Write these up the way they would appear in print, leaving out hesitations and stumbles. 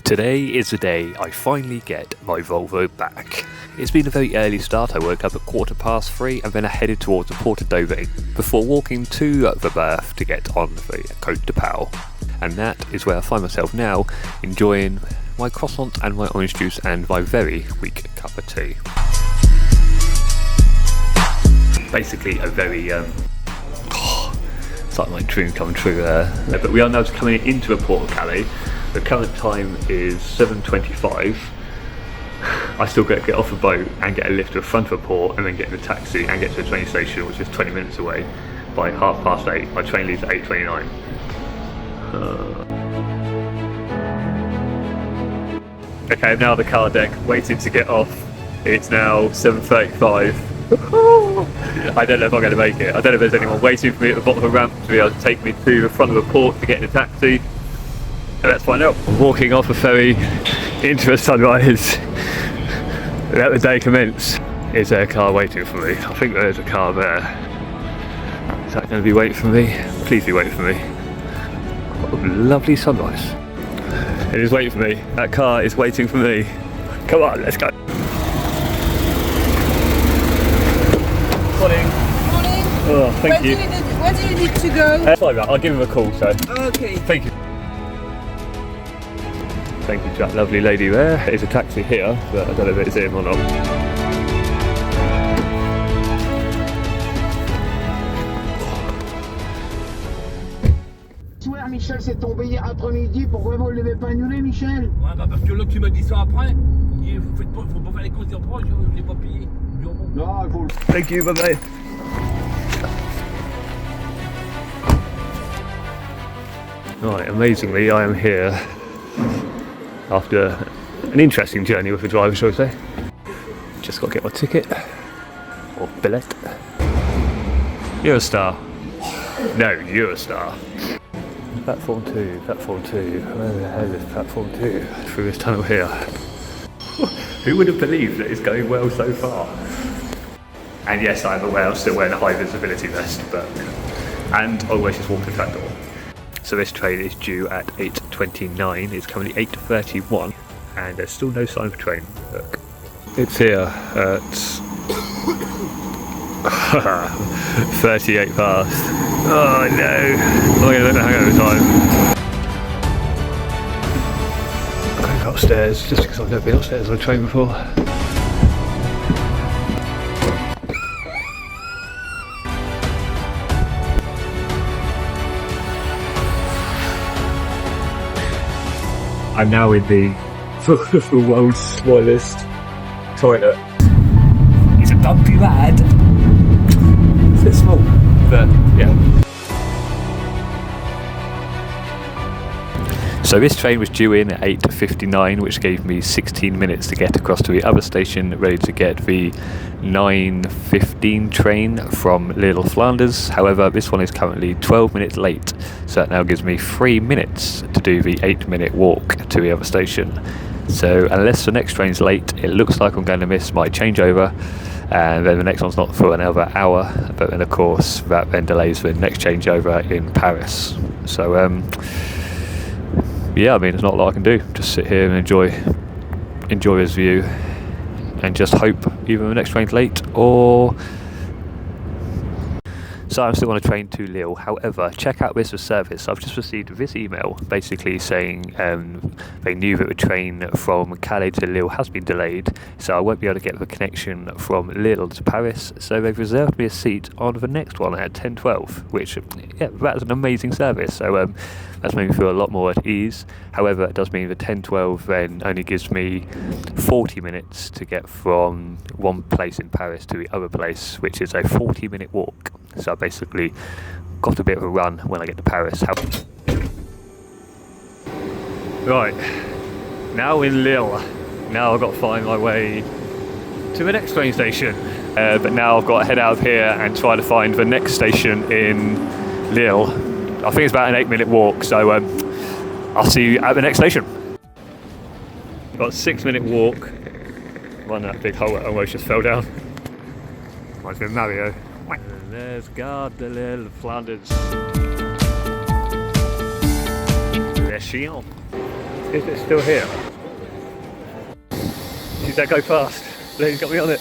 Today is the day I finally get my Volvo back. It's been a very early start. I woke up at 3:15 and then I headed towards the Port of Dover before walking to the berth to get on the Côte de Pau. And that is where I find myself now, enjoying my croissant and my orange juice and my very weak cup of tea. Basically a very, it's like my dream come true there. But we are now coming into the Port of Calais. The current time is 7:25. I still get off the boat and get a lift to the front of the port and then get in a taxi and get to the train station, which is 20 minutes away, by 8:30. My train leaves at 8:29. Okay, I'm now at the car deck, waiting to get off. It's now 7:35. I don't know if I'm going to make it. I don't know if there's anyone waiting for me at the bottom of the ramp to be able to take me to the front of the port to get in a taxi. Let's find out. Walking off a ferry into a sunrise. Let the day commence. Is there a car waiting for me? I think there's a car there. Is that going to be waiting for me? Please be waiting for me. What a lovely sunrise. It is waiting for me. That car is waiting for me. Come on, let's go. Morning. Morning. Oh, thank you. Where do you need to go? Sorry about that. I'll give him a call, so. Okay. Thank you. Thank you to that lovely lady there. There's a taxi here, but I don't know if it's him or not. Michel, c'est tombé hier après-midi, pourquoi vous ne l'avez pas annulé, Michel? Ouais, bah parce que l'autre tu m'as dit ça après. Il faut pas faire les causes d'emprunt, je l'ai pas payé. Non, il faut... Thank you, bye bye. Right, amazingly, I am here after an interesting journey with a driver, shall we say. Just got to get my ticket, or billet. You're a star. No, you're a star. Platform 2, platform 2. Where the hell is platform 2? Through this tunnel here. Who would have believed that it's going well so far? And yes, I'm aware I'm still wearing a high visibility vest, and always just walk the front door. So this train is due at 8:29. It's currently 8:31, and there's still no sign of a train. Look, it's here at 38 past. Oh no! I'm going to let the hangover time. I'm going to go upstairs just because I've never been upstairs on a train before. I'm now in the world's smallest toilet. It's a bumpy ride. It's a bit small, but yeah. So this train was due in at 8:59, which gave me 16 minutes to get across to the other station, ready to get the 9:15 train from Lille, Flanders. However, this one is currently 12 minutes late, so that now gives me 3 minutes to do the 8-minute walk to the other station. So unless the next train's late, it looks like I'm going to miss my changeover, and then the next one's not for another hour, but then of course that then delays the next changeover in Paris. So yeah, I mean, there's not a lot I can do. Just sit here and enjoy this view, and just hope either the next train's late or... So I'm still on a train to Lille. However, check out this service. I've just received this email basically saying they knew that the train from Calais to Lille has been delayed, so I won't be able to get the connection from Lille to Paris, so they've reserved me a seat on the next one at 10:12, which, yeah, that's an amazing service. So that's made me feel a lot more at ease. However, it does mean the 10:12 then only gives me 40 minutes to get from one place in Paris to the other place, which is a 40-minute walk. So I basically got a bit of a run when I get to Paris. Right, now in Lille. Now I've got to find my way to the next train station. But now I've got to head out of here and try to find the next station in Lille. I think it's about an 8-minute walk, so I'll see you at the next station. Got a 6-minute walk. Run that big hole, I almost just fell down. Reminds me of Mario. And there's Gare de Lille, Flanders. Les Chiens. Is it still here? Did that go fast? Lady's got me on it.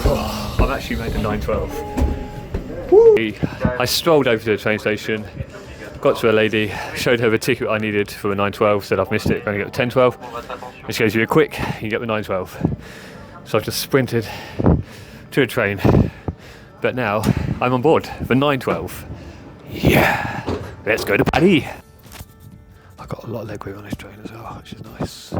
Oh, I've actually made the 9:12. I strolled over to the train station, got to a lady, showed her the ticket I needed for the 9:12, said I've missed it, going to get the 10:12. And she goes, "You're quick, you can get the 9:12. So I've just sprinted to a train, but now I'm on board for 9:12. Yeah, let's go to Paris. I've got a lot of leg room on this train as well, which is nice.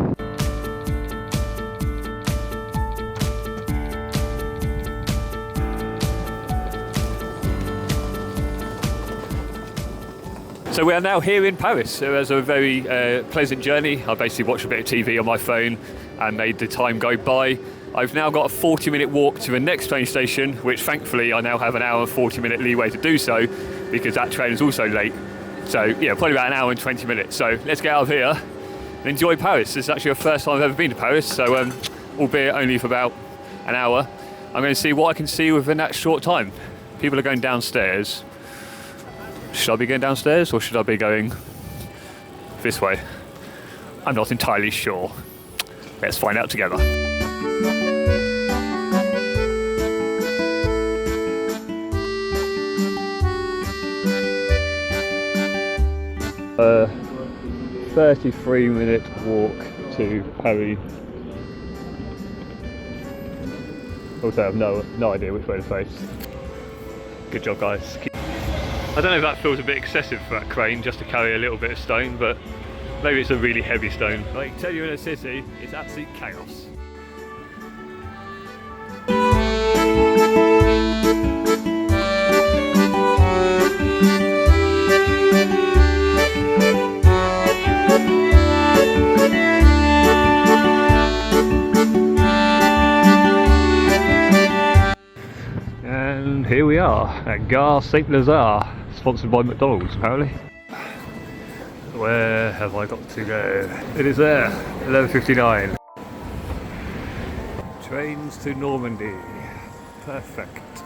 So we are now here in Paris. It was a very pleasant journey. I basically watched a bit of TV on my phone and made the time go by. I've now got a 40-minute walk to the next train station, which thankfully I now have an hour and 40-minute leeway to do so, because that train is also late. So yeah, probably about an hour and 20 minutes. So let's get out of here and enjoy Paris. This is actually the first time I've ever been to Paris, so albeit only for about an hour. I'm going to see what I can see within that short time. People are going downstairs. Should I be going downstairs or should I be going this way? I'm not entirely sure. Let's find out together. 33-minute walk to Paris. Also, I have no idea which way to face. Good job, guys. I don't know if that feels a bit excessive for that crane just to carry a little bit of stone, but maybe it's a really heavy stone. I can tell you, in a city, it's absolute chaos. And here we are at Gare Saint-Lazare, sponsored by McDonald's apparently. Where have I got to go? It is there, 11:59. Trains to Normandy. Perfect.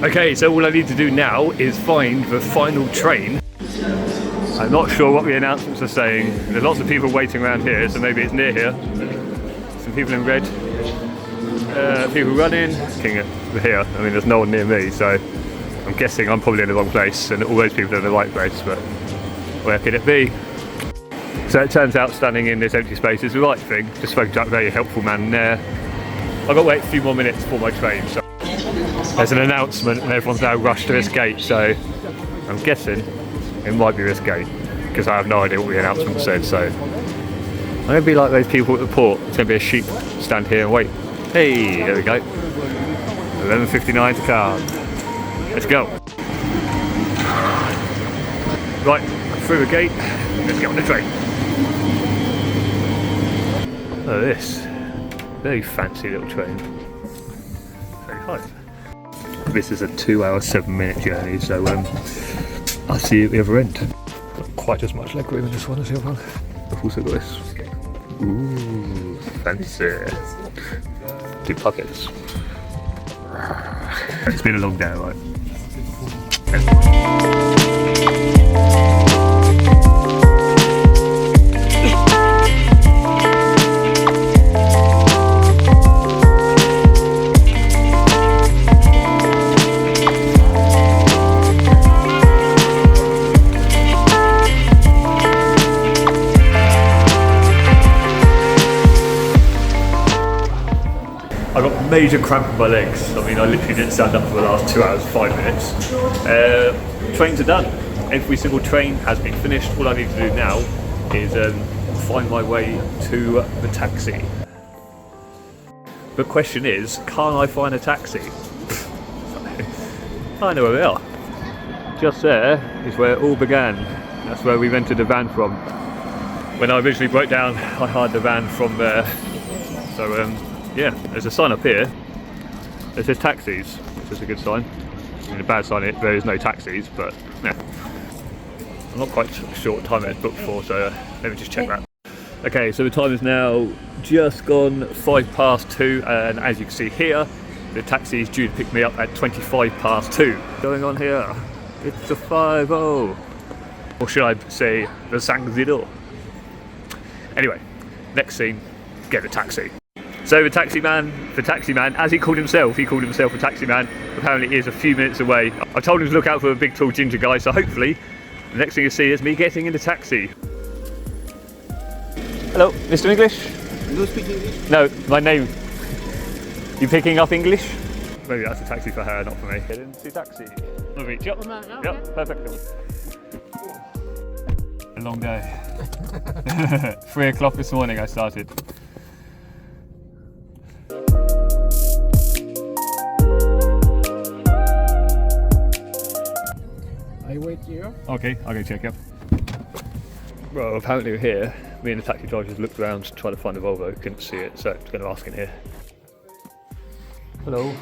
Okay, so all I need to do now is find the final train. I'm not sure what the announcements are saying. There's lots of people waiting around here, so maybe it's near here. Some people in red. People running. King here. I mean, there's no one near me, so I'm guessing I'm probably in the wrong place, and all those people are in the right place. But where could it be? So it turns out standing in this empty space is the right thing. Just spoke to a very helpful man there. I've got to wait a few more minutes for my train. So there's an announcement, and everyone's now rushed to this gate. So I'm guessing it might be this gate, because I have no idea what the announcement said. So I'm going to be like those people at the port. It's going to be a sheep. Stand here and wait. Hey, there we go. 11:59 to Cannes. Let's go. Right, through the gate. Let's get on the train. Oh, this very fancy little train. 35. This is a 2-hour 7-minute journey, so I'll see you at the other end. Not quite as much leg room in this one as the other one. I've also got this. Ooh, fancy. 2 pockets. It's been a long day, right? I got major cramp in my legs. I mean, I literally didn't stand up for the last 2 hours, 5 minutes. Trains are done. Every single train has been finished. All I need to do now is find my way to the taxi. The question is, can I find a taxi? I know where they are. Just there is where it all began. That's where we rented the van from. When I originally broke down, I hired the van from there. So yeah, there's a sign up here that says taxis, which is a good sign. I mean, a bad sign, there is no taxis, but yeah. I'm not quite sure what time it's booked for, so let me just check that. Okay, so the time is now just gone 2:05, and as you can see here, the taxi is due to pick me up at 2:25. Going on here, it's a 5:00. Or should I say the Sangzidor? Anyway, next scene, get the taxi. So the taxi man, as he called himself a taxi man, apparently is a few minutes away. I told him to look out for a big tall ginger guy, so hopefully the next thing you see is me getting in the taxi. Hello, Mr. English? You don't speak English? No, my name. You picking up English? Maybe that's a taxi for her, not for me. Get into the taxi. I'll reach up. Yep, perfect. A long day. 3 o'clock this morning I started. I wait here. Okay, I'll go check up. Well, apparently we're here. Me and the taxi driver just looked around to try to find a Volvo, couldn't see it, so I'm going to ask in here. Hello.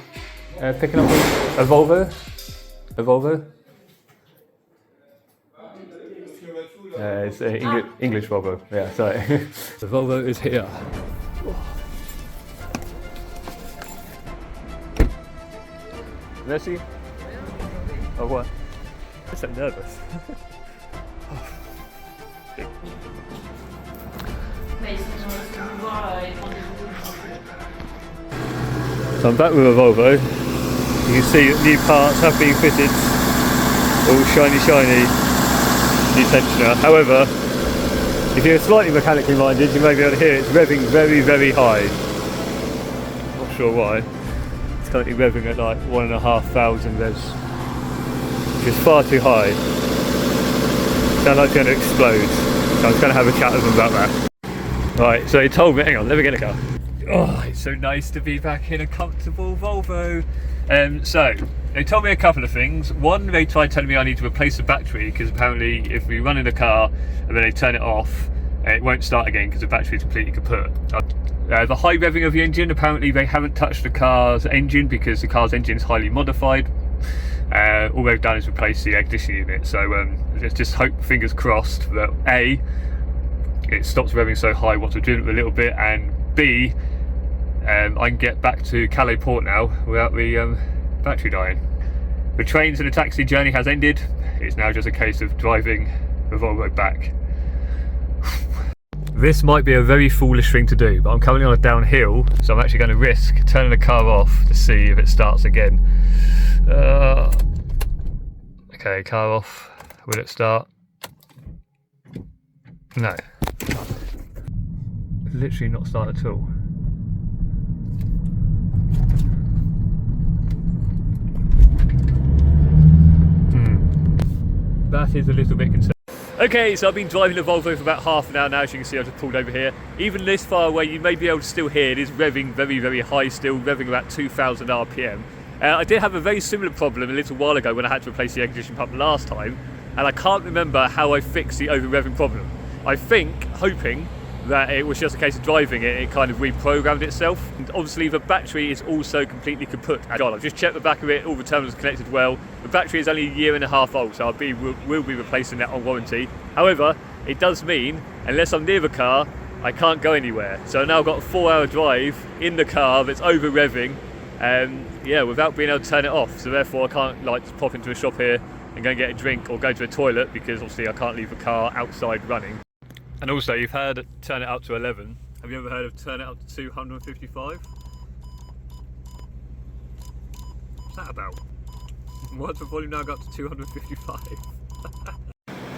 Picking up a Volvo? A Volvo? It's English Volvo, yeah, sorry. The Volvo is here. Merci. Au revoir. I'm so nervous. So I'm back with a Volvo. You can see new parts have been fitted, all shiny, new tensioner. However, if you're slightly mechanically minded, you may be able to hear it's revving very high. Not sure why. It's currently revving at like 1,500 revs, which is far too high. Sounds like it's going to explode. So I was going to have a chat with them about that. Right, so he told me, hang on, let me get a car. Oh, it's so nice to be back in a comfortable Volvo. So, they told me a couple of things. One, they tried telling me I need to replace the battery because apparently if we run in the car and then they turn it off, it won't start again because the battery is completely kaput. The high revving of the engine, apparently they haven't touched the car's engine because the car's engine is highly modified. All they've done is replace the ignition unit. So let's just hope, fingers crossed, that A, it stops revving so high once we're doing it a little bit, and B, I can get back to Calais port now without the battery dying. The trains and the taxi journey has ended. It's now just a case of driving the Volvo back. This might be a very foolish thing to do, but I'm currently on a downhill, so I'm actually going to risk turning the car off to see if it starts again. Okay, car off. Will it start? No. It's literally not started at all. That is a little bit concerning. Okay, so I've been driving the Volvo for about half an hour now. As you can see, I've just pulled over here. Even this far away, you may be able to still hear it is revving very high still, revving about 2,000 RPM. I did have a very similar problem a little while ago when I had to replace the air conditioning pump last time, and I can't remember how I fixed the over revving problem. I think, hoping that it was just a case of driving it, it kind of reprogrammed itself. And obviously the battery is also completely kaput. I've just checked the back of it, all the terminals are connected well. The battery is only 1.5 years old, so will be replacing that on warranty. However, it does mean, unless I'm near the car, I can't go anywhere. So now I've got a 4-hour drive in the car that's over revving, yeah, without being able to turn it off. So therefore I can't like just pop into a shop here and go and get a drink or go to a toilet, because obviously I can't leave the car outside running. And also, you've heard turn it up to 11. Have you ever heard of turn it up to 255? What's that about? Why's the volume now got up to 255?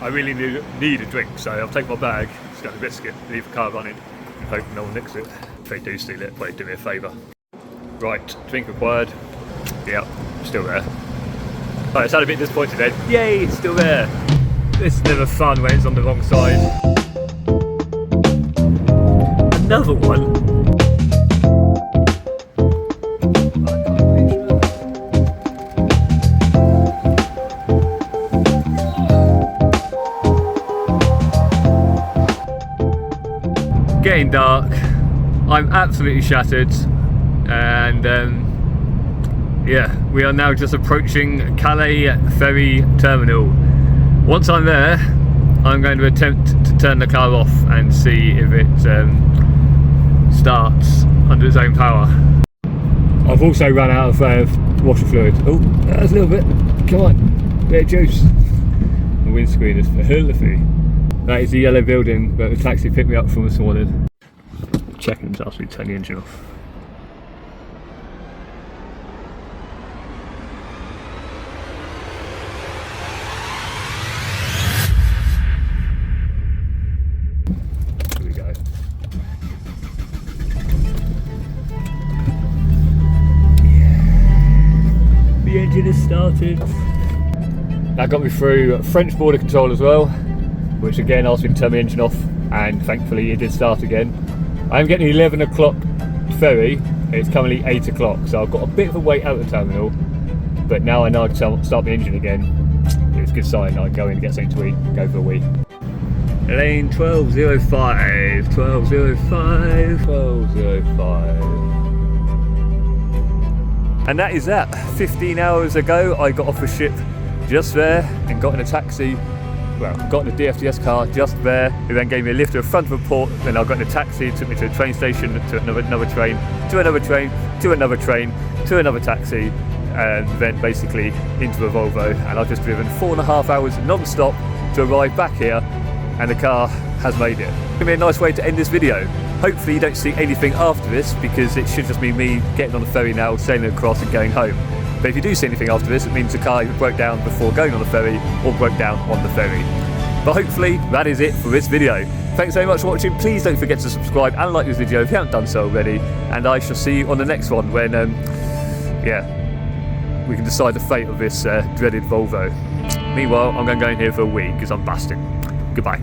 I really need a drink, so I'll take my bag, just got a biscuit, leave the car running, and hope no one nicks it. If they do steal it, please do me a favour. Right, drink required. Yeah, still there. Right, it's had a bit disappointed then. Yay, it's still there. This is never fun when it's on the wrong side. Another one. Getting dark. I'm absolutely shattered, and yeah, we are now just approaching Calais ferry terminal. Once I'm there, I'm going to attempt to turn the car off and see if it starts under its own power. I've also run out of washer fluid. Oh, that's a little bit. Come on, bit of juice. The windscreen is filthy. That is the yellow building where the taxi picked me up from this morning. Checking this after we turn the engine off. Here we go. Yeah. The engine is started. That got me through French border control as well, which again asked me to turn the engine off, and thankfully it did start again. I'm getting an 11 o'clock ferry. It's currently 8 o'clock, so I've got a bit of a wait out the terminal, but now I know I can start the engine again. It's a good sign. I go in and get something to eat, go for a wee. Lane 1205, 1205, 1205. And that is that. 15 hours ago I got off a ship just there and got in a taxi. Well, got in a DFDS car just there. It then gave me a lift to the front of a port. Then I got in a taxi, it took me to a train station, to another train, to another train, to another train, to another taxi, and then basically into a Volvo. And I've just driven 4.5 hours non-stop to arrive back here, and the car has made it. It's gonna be a nice way to end this video. Hopefully you don't see anything after this, because it should just be me getting on the ferry now, sailing across and going home. But if you do see anything after this, it means the car either broke down before going on the ferry or broke down on the ferry. But hopefully that is it for this video. Thanks very much for watching. Please don't forget to subscribe and like this video if you haven't done so already. And I shall see you on the next one when, we can decide the fate of this dreaded Volvo. Meanwhile, I'm going to go in here for a wee because I'm busting. Goodbye.